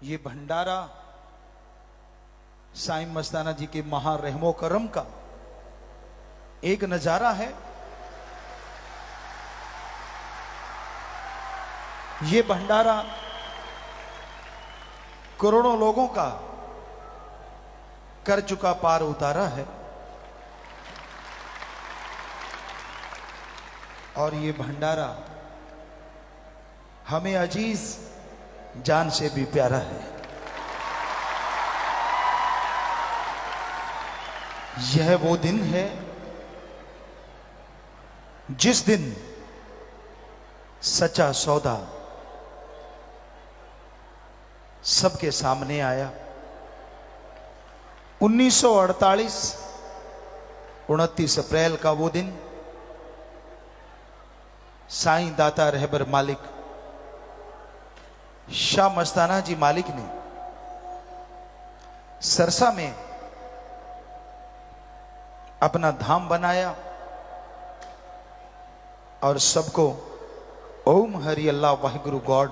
ये भंडारा साईं मस्ताना जी के महारहमो करम का एक नजारा है। ये भंडारा करोड़ों लोगों का कर चुका पार उतारा है और ये भंडारा हमें अजीज जान से भी प्यारा है। यह वो दिन है जिस दिन सच्चा सौदा सबके सामने आया। 1948 29 अप्रैल का वो दिन साईं दाता रहबर मालिक शाह मस्ताना जी मालिक ने सरसा में अपना धाम बनाया और सबको ओम हरि अल्लाह वाहिगुरु गॉड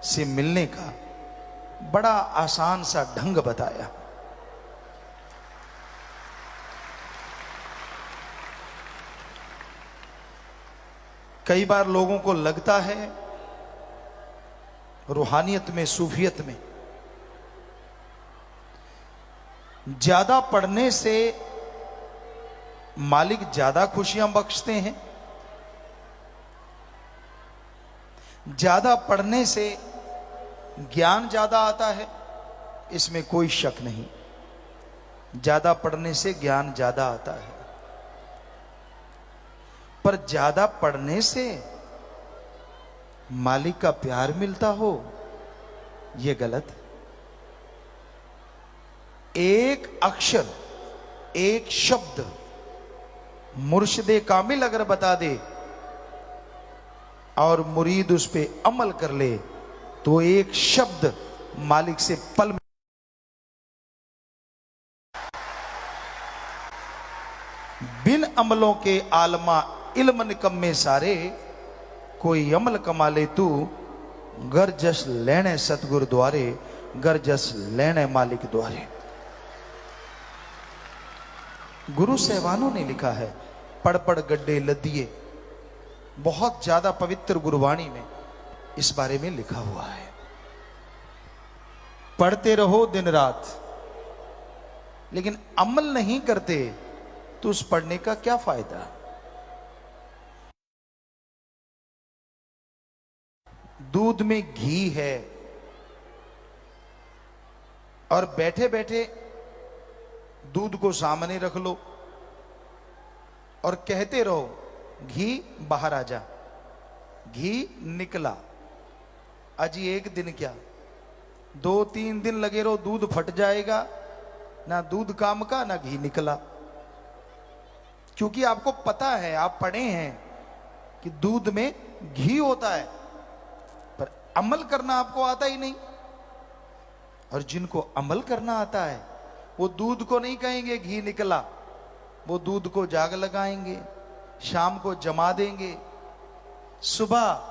से मिलने का बड़ा आसान सा ढंग बताया। कई बार लोगों को लगता है रूहानियत में, सूफियत में ज्यादा पढ़ने से मालिक ज्यादा खुशियां बख्शते हैं, ज्यादा पढ़ने से ज्ञान ज्यादा आता है। इसमें कोई शक नहीं, ज्यादा पढ़ने से ज्ञान ज्यादा आता है, पर ज्यादा पढ़ने से मालिक का प्यार मिलता हो यह गलत है। एक अक्षर, एक शब्द मुर्शिदे कामिल अगर बता दे और मुरीद उस पे अमल कर ले तो एक शब्द मालिक से पल में। बिन अमलों के आलमा इल्म निकम्मे सारे, कोई अमल कमा ले तू गर जस लेने सतगुरु द्वारे, गर जस लेने मालिक द्वारे। गुरु सहवानों ने लिखा है, पढ़ पढ़ गड्ढे लदिए, बहुत ज्यादा पवित्र गुरबाणी में इस बारे में लिखा हुआ है। पढ़ते रहो दिन रात, लेकिन अमल नहीं करते तो उस पढ़ने का क्या फायदा। दूध में घी है और बैठे बैठे दूध को सामने रख लो और कहते रहो घी बाहर आ जा, घी निकला। अजी एक दिन क्या 2-3 दिन लगे रहो, दूध फट जाएगा, ना दूध काम का ना घी निकला। क्योंकि आपको पता है, आप पढ़े हैं कि दूध में घी होता है, पर अमल करना आपको आता ही नहीं। और जिनको अमल करना आता है वो दूध को नहीं कहेंगे घी निकला, वो दूध को जाग लगाएंगे, शाम को जमा देंगे, सुबह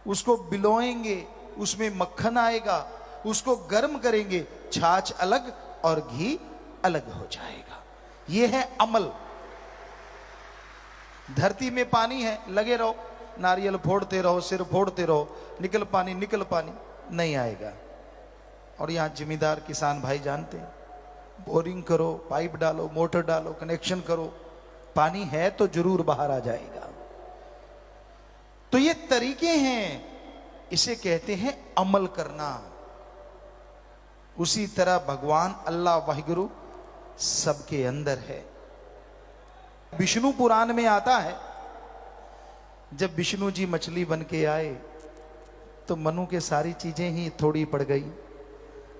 उसको बिलोएंगे, उसमें मक्खन आएगा, उसको गर्म करेंगे, छाछ अलग और घी अलग हो जाएगा। यह है अमल। धरती में पानी है, लगे रहो, नारियल फोड़ते रहो, सिर फोड़ते रहो, निकल पानी निकल पानी नहीं आएगा। और यहां जिम्मेदार किसान भाई जानते हैं, बोरिंग करो, पाइप डालो, मोटर डालो, कनेक्शन करो, पानी है तो जरूर बाहर आ जाएगा। तो ये तरीके हैं, इसे कहते हैं अमल करना। उसी तरह भगवान अल्लाह वाहिगुरु सबके अंदर है। विष्णु पुराण में आता है, जब विष्णु जी मछली बन के आए तो मनु के सारी चीजें ही थोड़ी पड़ गई।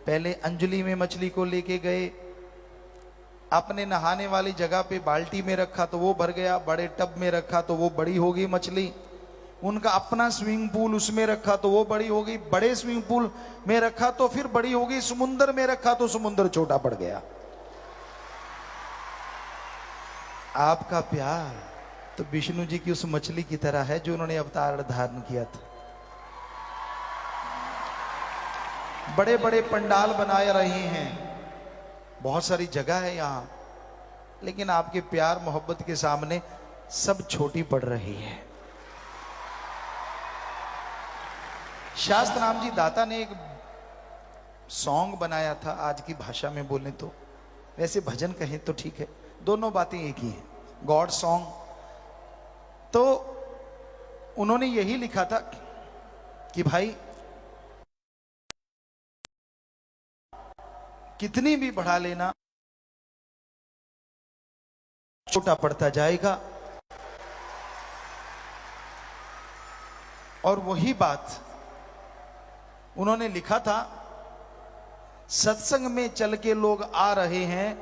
पहले अंजलि में मछली को लेके गए, अपने नहाने वाली जगह पे बाल्टी में रखा तो वो भर गया, बड़े टब में रखा तो वो बड़ी हो गई मछली, उनका अपना स्विमिंग पूल उसमें रखा तो वो बड़ी हो गई, बड़े स्विमिंग पूल में रखा तो फिर बड़ी हो गई, समुद्र में रखा तो समुद्र छोटा पड़ गया। आपका प्यार तो विष्णु जी की उस मछली की तरह है जो उन्होंने अवतार धारण किया था। बड़े बड़े पंडाल बनाए रहे हैं, बहुत सारी जगह है यहां, लेकिन आपके प्यार मोहब्बत के सामने सब छोटी पड़ रही है। शास्त्र राम जी दाता ने एक सॉन्ग बनाया था, आज की भाषा में बोलें तो, वैसे भजन कहें तो ठीक है, दोनों बातें एक ही हैं, गॉड सॉन्ग। तो उन्होंने यही लिखा था कि भाई कितनी भी बढ़ा लेना छोटा पड़ता जाएगा। और वही बात उन्होंने लिखा था, सत्संग में चल के लोग आ रहे हैं,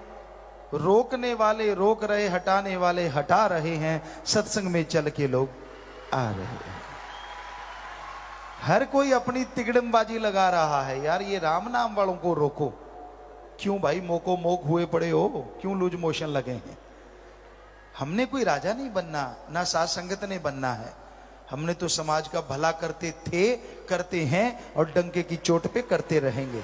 रोकने वाले रोक रहे, हटाने वाले हटा रहे हैं, सत्संग में चल के लोग आ रहे हैं। हर कोई अपनी तिगड़मबाजी लगा रहा है, यार ये राम नाम वालों को रोको। क्यों भाई मोको मोक हुए पड़े हो, क्यों लूज मोशन लगे हैं? हमने कोई राजा नहीं बनना, ना साध संगत ने बनना है, हमने तो समाज का भला करते थे, करते हैं और डंके की चोट पे करते रहेंगे।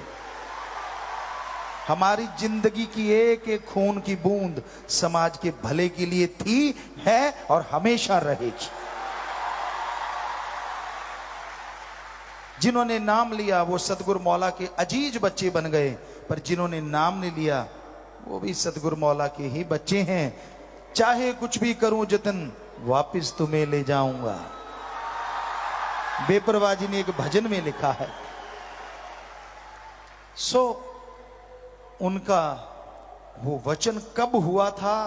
हमारी जिंदगी की एक एक खून की बूंद समाज के भले के लिए थी, है और हमेशा रहेगी। जिन्होंने नाम लिया वो सतगुरु मौला के अजीज बच्चे बन गए, पर जिन्होंने नाम नहीं लिया वो भी सतगुरु मौला के ही बच्चे हैं। चाहे कुछ भी करूं जतन, वापिस तुम्हें ले जाऊंगा, बेपरवाह जी ने एक भजन में लिखा है। उनका वो वचन कब हुआ था,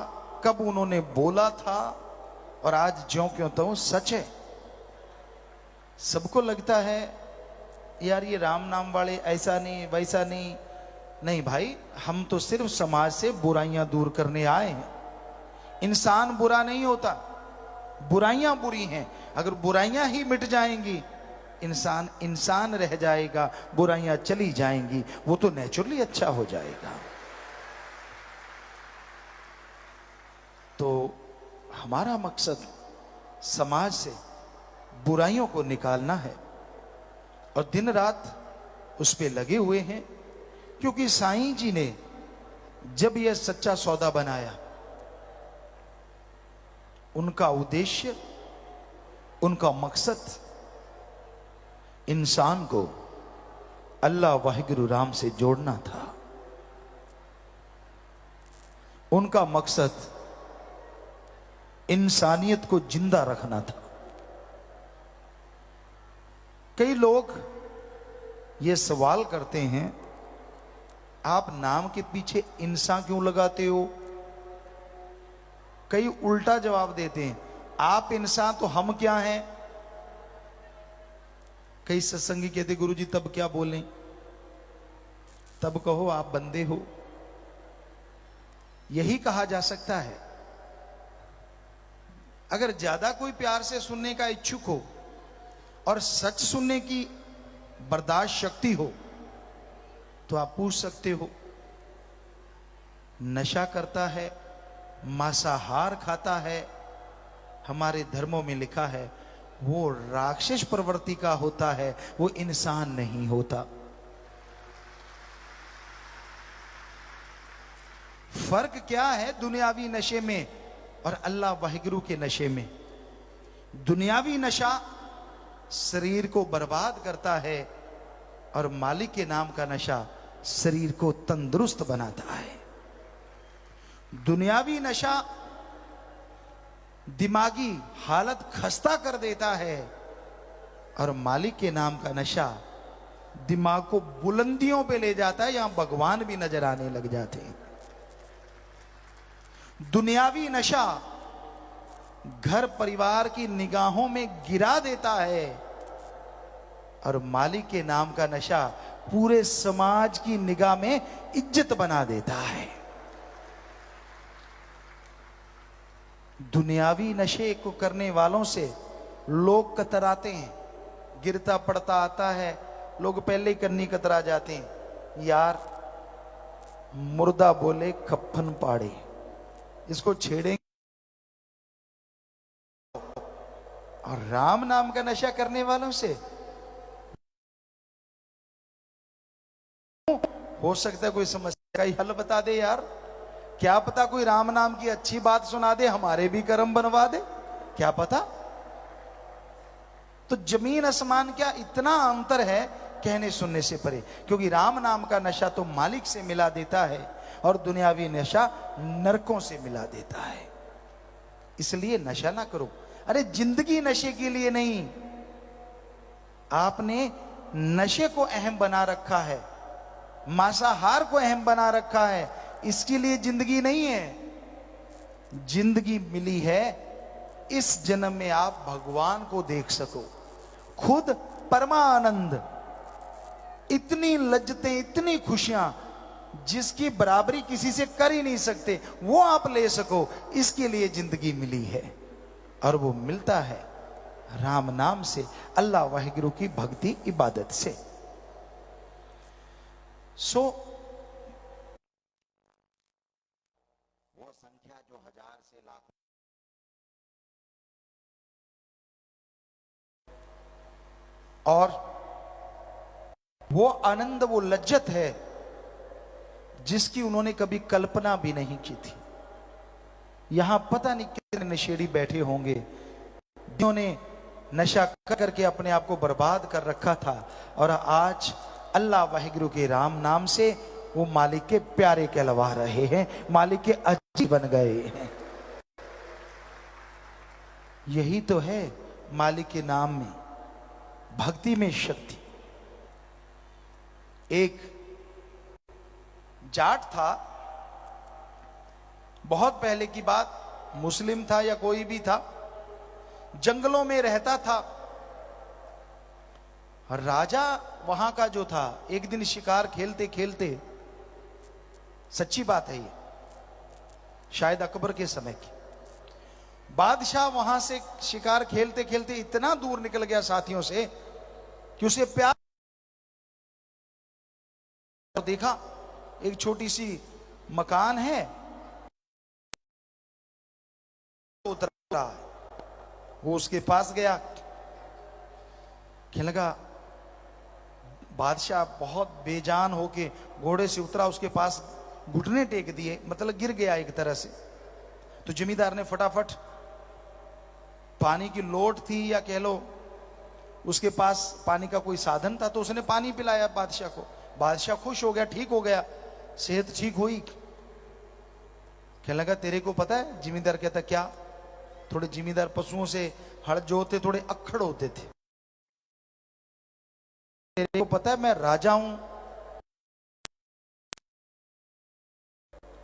कब उन्होंने बोला था, और आज ज्यों क्यों तो सच है। सबको लगता है यार ये राम नाम वाले ऐसा नहीं वैसा नहीं, नहीं भाई, हम तो सिर्फ समाज से बुराइयां दूर करने आए हैं। इंसान बुरा नहीं होता, बुराइयां बुरी हैं। अगर बुराइयां ही मिट जाएंगी, इंसान इंसान रह जाएगा, बुराइयां चली जाएंगी, वो तो नेचुरली अच्छा हो जाएगा। तो हमारा मकसद समाज से बुराइयों को निकालना है और दिन रात उस पे लगे हुए हैं, क्योंकि साईं जी ने जब यह सच्चा सौदा बनाया, उनका उद्देश्य, उनका मकसद इंसान को अल्लाह वाहिगुरु राम से जोड़ना था। उनका मकसद इंसानियत को जिंदा रखना था। कई लोग ये सवाल करते हैं, आप नाम के पीछे इंसान क्यों लगाते हो? कई उल्टा जवाब देते हैं, आप इंसान तो हम क्या हैं? कई सत्संगी कहते गुरुजी तब क्या बोलें? तब कहो आप बंदे हो। यही कहा जा सकता है। अगर ज्यादा कोई प्यार से सुनने का इच्छुक हो और सच सुनने की बर्दाश्त शक्ति हो तो आप पूछ सकते हो, नशा करता है, मांसाहार खाता है, हमारे धर्मों में लिखा है वो राक्षस प्रवृत्ति का होता है, वो इंसान नहीं होता। फर्क क्या है दुनियावी नशे में और अल्लाह वाहिगुरु के नशे में? दुनियावी नशा शरीर को बर्बाद करता है और मालिक के नाम का नशा शरीर को तंदुरुस्त बनाता है। दुनियावी नशा दिमागी हालत खस्ता कर देता है और मालिक के नाम का नशा दिमाग को बुलंदियों पे ले जाता है, यहां भगवान भी नजर आने लग जाते हैं। दुनियावी नशा घर परिवार की निगाहों में गिरा देता है और मालिक के नाम का नशा पूरे समाज की निगाह में इज्जत बना देता है। दुनियावी नशे को करने वालों से लोग कतराते हैं, गिरता पड़ता आता है, लोग पहले ही कन्नी कतरा जाते हैं। यार मुर्दा बोले कफन पाड़े, इसको छेड़ेंगे। और राम नाम का नशा करने वालों से हो सकता है कोई समस्या का ही हल बता दे यार। क्या पता कोई राम नाम की अच्छी बात सुना दे, हमारे भी कर्म बनवा दे, क्या पता। तो जमीन आसमान क्या इतना अंतर है कहने सुनने से परे। क्योंकि राम नाम का नशा तो मालिक से मिला देता है और दुनियावी नशा नरकों से मिला देता है। इसलिए नशा ना करो। अरे जिंदगी नशे के लिए नहीं, आपने नशे को अहम बना रखा है, मांसाहार को अहम बना रखा है। इसके लिए जिंदगी नहीं है। जिंदगी मिली है इस जन्म में आप भगवान को देख सको, खुद परमानंद, इतनी लज्जतें, इतनी खुशियां जिसकी बराबरी किसी से कर ही नहीं सकते, वो आप ले सको। इसके लिए जिंदगी मिली है और वो मिलता है राम नाम से, अल्लाह वाहिगुरु की भक्ति इबादत से। सो वो संख्या जो 1000 से लाख, और वो आनंद, वो लज्जत है जिसकी उन्होंने कभी कल्पना भी नहीं की थी। यहां पता नहीं कितने नशेड़ी बैठे होंगे जिन्होंने नशा करके अपने आप को बर्बाद कर रखा था, और आज अल्लाह वाहिगुरु के राम नाम से वो मालिक के प्यारे कहलवा रहे हैं, मालिक के अजीज बन गए हैं। यही तो है मालिक के नाम में, भक्ति में शक्ति। एक जाट था, बहुत पहले की बात, मुस्लिम था या कोई भी था, जंगलों में रहता था। राजा वहां का जो था, एक दिन शिकार खेलते खेलते, सच्ची बात है ये, शायद अकबर के समय की, बादशाह वहां से शिकार खेलते खेलते इतना दूर निकल गया साथियों से कि उसे प्यार, देखा एक छोटी सी मकान है, उतर रहा है, वो उसके पास गया। कहने लगा, बादशाह बहुत बेजान होके घोड़े से उतरा, उसके पास घुटने टेक दिए, मतलब गिर गया एक तरह से। तो जमींदार ने फटाफट, पानी की लोट थी या कह लो उसके पास पानी का कोई साधन था, तो उसने पानी पिलाया बादशाह को। बादशाह खुश हो गया, ठीक हो गया, सेहत ठीक हुई। कहने लगा, तेरे को पता है? जिमींदार कहता, क्या? थोड़े जिमींदार पशुओं से हड़ जो होते थोड़े अक्खड़ होते थे। तेरे को पता है मैं राजा हूं?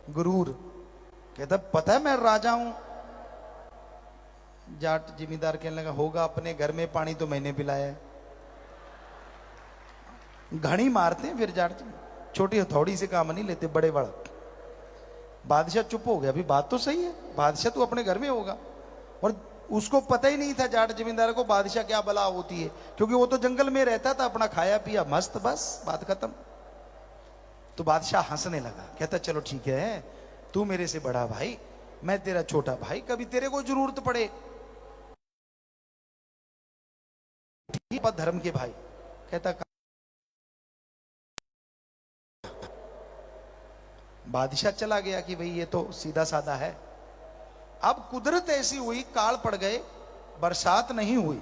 गुरूर कहता, पता है मैं राजा हूं। जाट जिमींदार कहने लगा, होगा, अपने घर में पानी तो मैंने पिलाया है। घड़ी मारते हैं फिर जाट, छोटी हथौड़ी से काम नहीं लेते, बड़े बड़ा। बादशाह चुप हो गया, अभी बात तो सही है, बादशाह तो अपने घर में होगा। और उसको पता ही नहीं था जाट जमींदार को बादशाह क्या बला होती है, क्योंकि वो तो जंगल में रहता था, अपना खाया पिया मस्त, बस बात खत्म। तो बादशाह हंसने लगा, कहता, चलो ठीक है, तू मेरे से बड़ा भाई, मैं तेरा छोटा भाई, कभी तेरे को जरूरत पड़े, धर्म के भाई। कहता, बादशाह चला गया कि भाई ये तो सीधा साधा है। अब कुदरत ऐसी हुई, काल पड़ गए, बरसात नहीं हुई।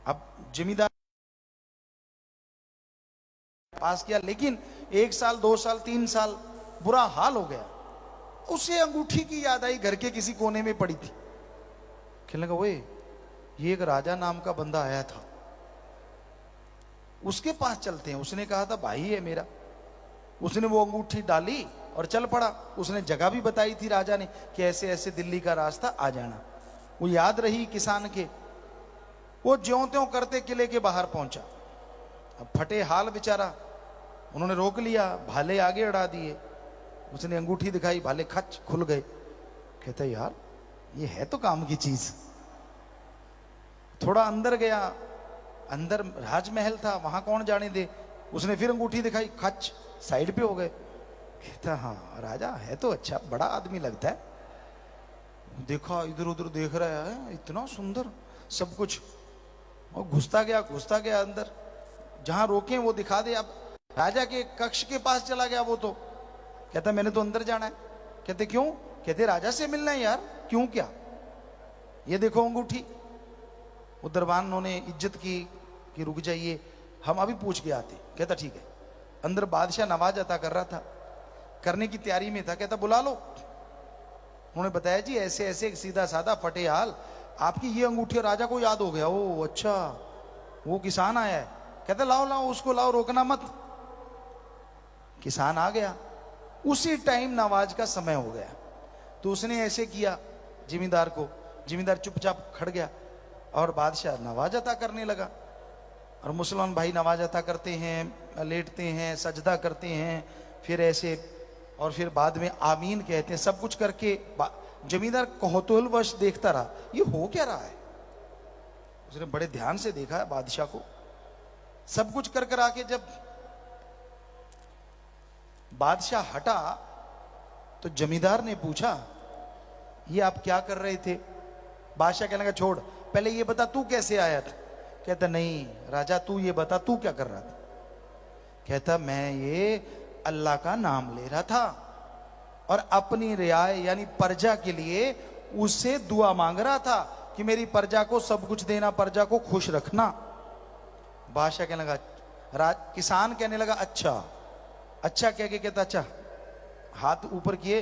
अब जिमीदार पास किया, लेकिन 1 साल 2 साल 3 साल बुरा हाल हो गया। उसे अंगूठी की याद आई, घर के किसी कोने में पड़ी थी। कहने लगा, ओए, ये एक राजा नाम का बंदा आया था, उसके पास चलते हैं। उसने कहा था भाई है मेरा। उसने वो अंगूठी डाली और चल पड़ा। उसने जगह भी बताई थी राजा ने कि ऐसे ऐसे दिल्ली का रास्ता, आ जाना। वो याद रही किसान के। वो ज्यों त्यों करते किले के बाहर पहुंचा। अब फटे हाल बेचारा, उन्होंने रोक लिया, भाले आगे अड़ा दिए। उसने अंगूठी दिखाई, भाले खच खुल गए। कहता, यार ये है तो काम की चीज। थोड़ा अंदर गया, अंदर राजमहल था, वहां कौन जाने दे। उसने फिर अंगूठी दिखाई, खच साइड पे हो गए। कहता, हाँ राजा है तो अच्छा, बड़ा आदमी लगता है। देखा, इधर उधर देख रहा है, इतना सुंदर सब कुछ। और घुसता गया अंदर, जहां रोके वो दिखा दे। अब राजा के कक्ष के पास चला गया वो, तो कहता मैंने तो अंदर जाना है। कहते क्यों? कहते राजा से मिलना है यार। क्यों क्या? ये देखो अंगूठी। वो दरबान ने इज्जत की कि रुक जाइए हम अभी पूछ के आते। कहता ठीक है। अंदर बादशाह नवाज अता कर रहा था, करने की तैयारी में था। कहता बुला लो। उन्होंने बताया जी ऐसे ऐसे एक सीधा साधा फटे हाल, आपकी ये अंगूठी राजा को याद हो गया। ओ अच्छा, वो किसान आया है। कहता लाओ लाओ उसको लाओ, रोकना मत। किसान आ गया, उसी टाइम नवाज का समय हो गया। तो उसने ऐसे किया जिमींदार को, जिमींदार चुपचाप खड़ गया और बादशाह नवाज अता करने लगा। और मुसलमान भाई नवाज अता करते हैं, लेटते हैं, सजदा करते हैं, फिर ऐसे, और फिर बाद में आमीन कहते हैं। सब कुछ करके जमींदार कौतूहलवश देखता रहा, ये हो क्या रहा है। उसने बड़े ध्यान से देखा है बादशाह को। सब कुछ कर आके जब बादशाह हटा तो जमींदार ने पूछा ये आप क्या कर रहे थे? बादशाह कहने लगा छोड़, पहले ये बता तू कैसे आया था। कहता नहीं राजा तू ये बता तू क्या कर रहा था। कहता मैं ये अल्लाह का नाम ले रहा था और अपनी रियाय यानी प्रजा के लिए उससे दुआ मांग रहा था कि मेरी प्रजा को सब कुछ देना, प्रजा को खुश रखना। बादशाह कहने लगा, किसान कहने लगा अच्छा अच्छा कह के कहता अच्छा, हाथ ऊपर किए,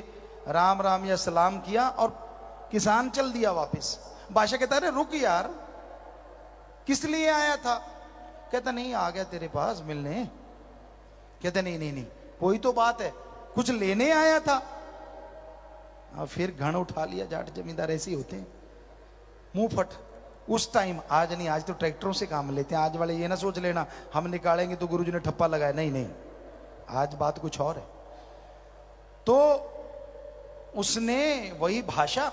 राम राम या सलाम किया और किसान चल दिया वापस। बादशाह कहता अरे रुक यार, किस लिए आया था? कहता नहीं आ गया तेरे पास मिलने। कहते नहीं नहीं नहीं कोई तो बात है, कुछ लेने आया था। फिर घण उठा लिया। जाट जमींदार ऐसे ही होते हैं, मुंह फट। उस टाइम, आज नहीं, आज तो ट्रैक्टरों से काम लेते हैं। आज वाले ये ना सोच लेना हम निकालेंगे तो गुरुजी ने ठप्पा लगाया, नहीं नहीं, आज बात कुछ और है। तो उसने वही भाषा,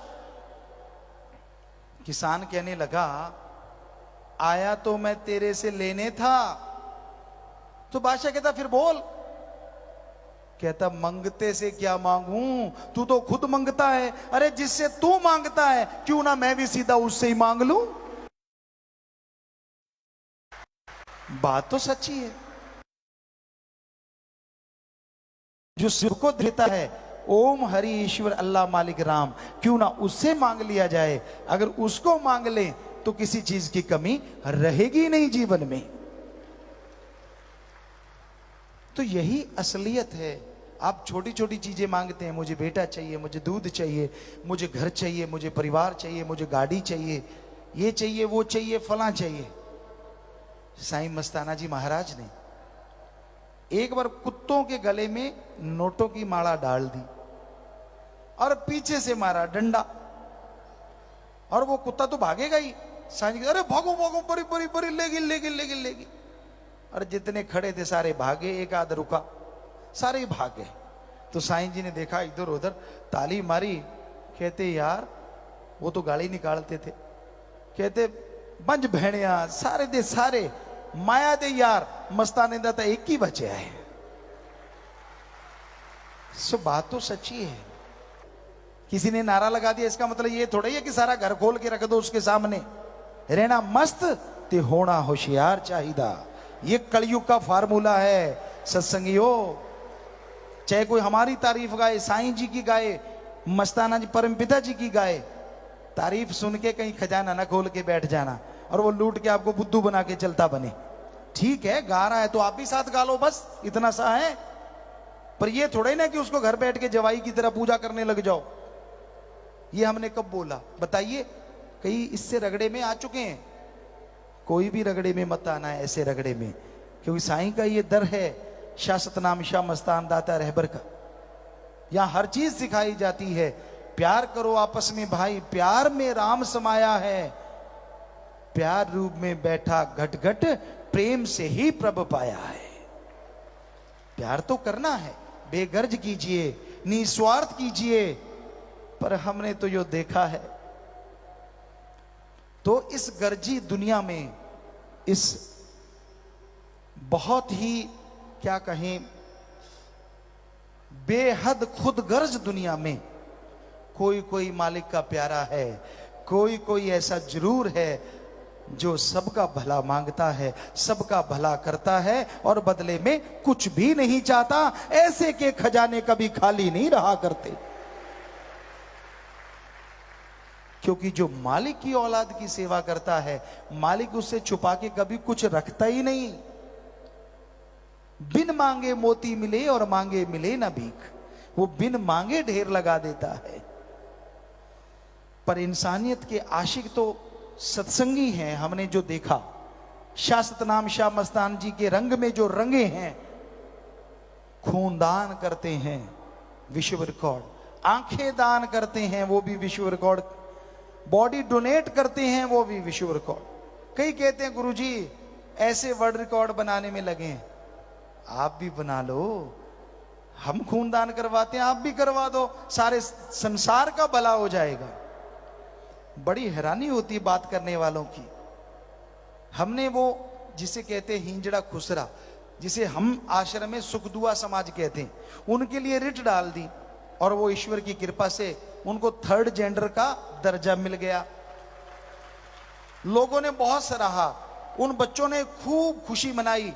किसान कहने लगा आया तो मैं तेरे से लेने था। तो बादशाह कहता फिर बोल। कहता मंगते से क्या मांगूं, तू तो खुद मांगता है। अरे जिससे तू मांगता है क्यों ना मैं भी सीधा उससे ही मांग लूं। बात तो सच्ची है। जो शिव को देता है ओम हरि ईश्वर अल्लाह मालिक राम, क्यों ना उससे मांग लिया जाए। अगर उसको मांग ले तो किसी चीज की कमी रहेगी नहीं जीवन में। तो यही असलियत है। आप छोटी छोटी चीजें मांगते हैं, मुझे बेटा चाहिए, मुझे दूध चाहिए, मुझे घर चाहिए, मुझे परिवार चाहिए, मुझे गाड़ी चाहिए, ये चाहिए, वो चाहिए, फला चाहिए। साईं मस्ताना जी महाराज ने एक बार कुत्तों के गले में नोटों की माला डाल दी और पीछे से मारा डंडा, और वो कुत्ता तो भागेगा ही। साईं जी अरे भागो भागो, बड़ी बड़ी बड़ी, लेगी लेगी लेगी लेगी। और जितने खड़े थे सारे भागे, एक आध रुका, सारे ही भागे। तो साईं जी ने देखा इधर उधर, ताली मारी। कहते यार वो तो गाली निकालते थे। कहते बंज भेड़िया सारे दे सारे, माया दे यार मस्ताने दा एक ही बचे है। सो बात तो सच्ची है। किसी ने नारा लगा दिया, इसका मतलब ये थोड़ा ही है कि सारा घर खोल के रख दो उसके सामने। रहना मस्त ते होना होशियार चाहिदा, ये कलयुग का फार्मूला है सत्संगियों। चाहे कोई हमारी तारीफ गाए, साईं जी की गाए, मस्ताना जी परमपिता जी की गाए, तारीफ सुन के कहीं खजाना ना खोल के बैठ जाना और वो लूट के आपको बुद्धू बना के चलता बने। ठीक है गा रहा है तो आप भी साथ गा लो, बस इतना सा है। पर ये थोड़ा ही ना कि उसको घर बैठ के जवाई की तरह पूजा करने लग जाओ। ये हमने कब बोला बताइए? कई इससे रगड़े में आ चुके हैं। कोई भी रगड़े में मत आना है, ऐसे रगड़े में, क्योंकि साईं का ये दर है, शाह नाम शाह मस्तान दाता रहबर का। यहां हर चीज सिखाई जाती है। प्यार करो आपस में भाई, प्यार में राम समाया है, प्यार रूप में बैठा घट घट, प्रेम से ही प्रभ पाया है। प्यार तो करना है, बेगर्ज कीजिए, निस्वार्थ कीजिए। पर हमने तो जो देखा है, तो इस गर्जी दुनिया में, इस बहुत ही क्या कहें बेहद खुदगर्ज दुनिया में, कोई कोई मालिक का प्यारा है, कोई कोई ऐसा जरूर है जो सबका भला मांगता है, सबका भला करता है और बदले में कुछ भी नहीं चाहता, ऐसे के खजाने कभी खाली नहीं रहा करते। क्योंकि जो मालिक की औलाद की सेवा करता है, मालिक उससे छुपा के कभी कुछ रखता ही नहीं। बिन मांगे मोती मिले और मांगे मिले ना भीख, वो बिन मांगे ढेर लगा देता है। पर इंसानियत के आशिक तो सत्संगी हैं। हमने जो देखा, शाश्वत नाम शाह मस्तान जी के रंग में जो रंगे हैं, खून दान करते हैं विश्व रिकॉर्ड, आंखें दान करते हैं वो भी विश्व रिकॉर्ड, बॉडी डोनेट करते हैं वो भी विश्व रिकॉर्ड। कई कहते हैं गुरुजी ऐसे वर्ल्ड रिकॉर्ड बनाने में लगे हैं, आप भी बना लो। हम खून दान करवाते हैं, आप भी करवा दो, सारे संसार का भला हो जाएगा। बड़ी हैरानी होती है बात करने वालों की। हमने वो जिसे कहते हैं हिंजड़ा खुसरा, जिसे हम आश्रम में सुख दुआ समाज कहते हैं, उनके लिए रिट डाल दी और वो ईश्वर की कृपा से उनको थर्ड जेंडर का दर्जा मिल गया। लोगों ने बहुत सराहा, उन बच्चों ने खूब खुशी मनाई।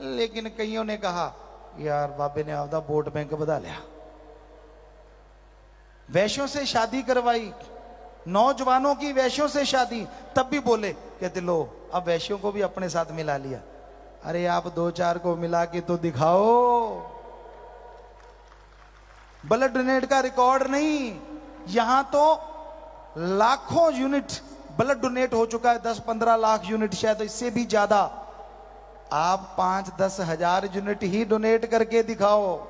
लेकिन कईयों ने कहा यार बाबे ने आपदा वोट बैंक बधा लिया। वैश्यों से शादी करवाई, नौजवानों की वैश्यों से शादी, तब भी बोले, कहते लो अब वैश्यों को भी अपने साथ मिला लिया। अरे आप दो चार को मिला के तो दिखाओ। ब्लड डोनेट का रिकॉर्ड नहीं, यहां तो लाखों यूनिट ब्लड डोनेट हो चुका है, 10-15 लाख यूनिट, शायद इससे भी ज्यादा। आप 5-10 हजार यूनिट ही डोनेट करके दिखाओ,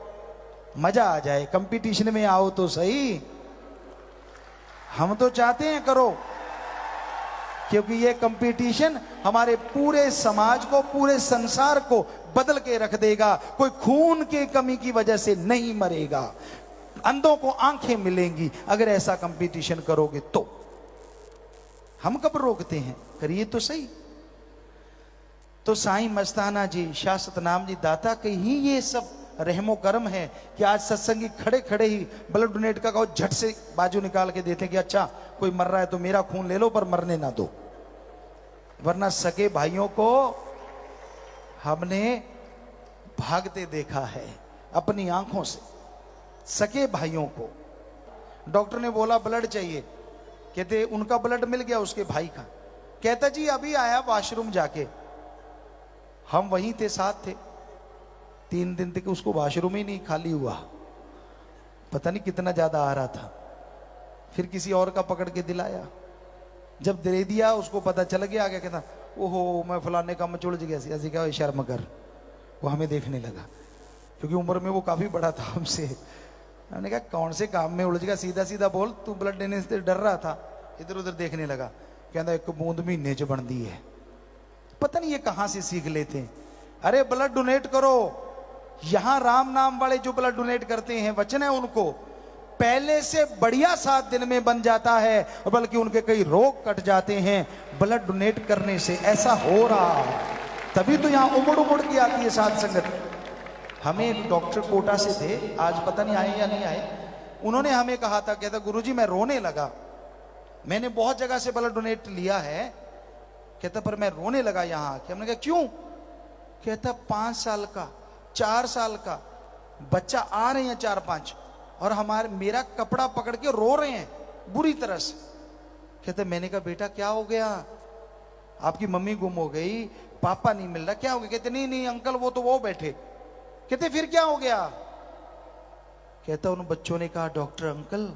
मजा आ जाए। कंपटीशन में आओ तो सही। हम तो चाहते हैं करो, क्योंकि ये कंपटीशन हमारे पूरे समाज को, पूरे संसार को बदल के रख देगा। कोई खून की कमी की वजह से नहीं मरेगा, अंधों को आंखें मिलेंगी अगर ऐसा कंपटीशन करोगे तो। हम कब रोकते हैं, करिए तो सही। तो साईं मस्ताना जी, शाश्वत नाम जी दाता के ही ये सब रहमो करम है कि आज सत्संगी खड़े खड़े ही ब्लड डोनेट का कहो, झट से बाजू निकाल के देते हैं कि अच्छा कोई मर रहा है तो मेरा खून ले लो पर मरने ना दो। वरना सगे भाइयों को हमने भागते देखा है अपनी आंखों से। सगे भाइयों को डॉक्टर ने बोला ब्लड चाहिए, कहते उनका ब्लड मिल गया, उसके भाई का। कहता जी अभी आया वॉशरूम जाके। हम वहीं थे, साथ थे। 3 दिन तक उसको वॉशरूम ही नहीं खाली हुआ, पता नहीं कितना ज्यादा आ रहा था। फिर किसी और का पकड़ के दिलाया, जब दे दिया उसको पता चल गया, आगे कहता ओहो मैं फलाने काम में उलझ गया, ऐसे क्या शर्म कर। वो हमें देखने लगा, क्योंकि उम्र में वो काफी बड़ा था हमसे। हमने कहा कौन से काम में उलझ गया, सीधा सीधा बोल, तू ब्लड देने से डर रहा था। इधर उधर देखने लगा, कहता एक बूंद महीने च बन दी है। पता नहीं ये कहां से सीख लेते हैं। अरे ब्लड डोनेट करो। यहां राम नाम वाले जो ब्लड डोनेट करते हैं, वचन है उनको पहले से बढ़िया 7 दिन में बन जाता है, और बल्कि उनके कई रोग कट जाते हैं ब्लड डोनेट करने से। ऐसा हो रहा, तभी तो यहां उमड़ उमड़ के आती है साध संगत। हमें एक डॉक्टर कोटा से थे, आज पता नहीं आए या नहीं आए। उन्होंने हमें कहा था, कहता गुरुजी मैं रोने लगा, मैंने बहुत जगह से ब्लड डोनेट लिया है, कहता पर मैं रोने लगा यहां आके। हमने कहा क्यों? कहता 5 साल का 4 साल का बच्चा आ रहे हैं 4-5, और मेरा कपड़ा पकड़ के रो रहे हैं बुरी तरह से। कहते मैंने कहा बेटा क्या हो गया? आपकी मम्मी गुम हो गई, पापा नहीं मिल रहा, क्या हो गया? कहते नहीं नहीं अंकल वो तो वो बैठे। कहते फिर क्या हो गया? कहता उन बच्चों ने कहा डॉक्टर अंकल,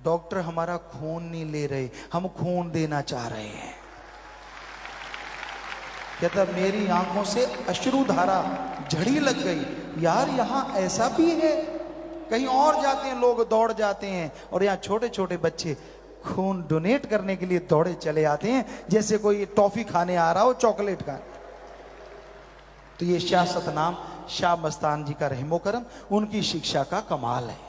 डॉक्टर हमारा खून नहीं ले रहे, हम खून देना चाह रहे हैं। कहता मेरी आंखों से अश्रुधारा झड़ी लग गई, यार यहां ऐसा भी है। कहीं और जाते हैं लोग, दौड़ जाते हैं, और यहाँ छोटे छोटे बच्चे खून डोनेट करने के लिए दौड़े चले आते हैं, जैसे कोई टॉफी खाने आ रहा हो, चॉकलेट का। तो ये शाश्वत नाम शाह मस्तान जी का रहमो करम, उनकी शिक्षा का कमाल है।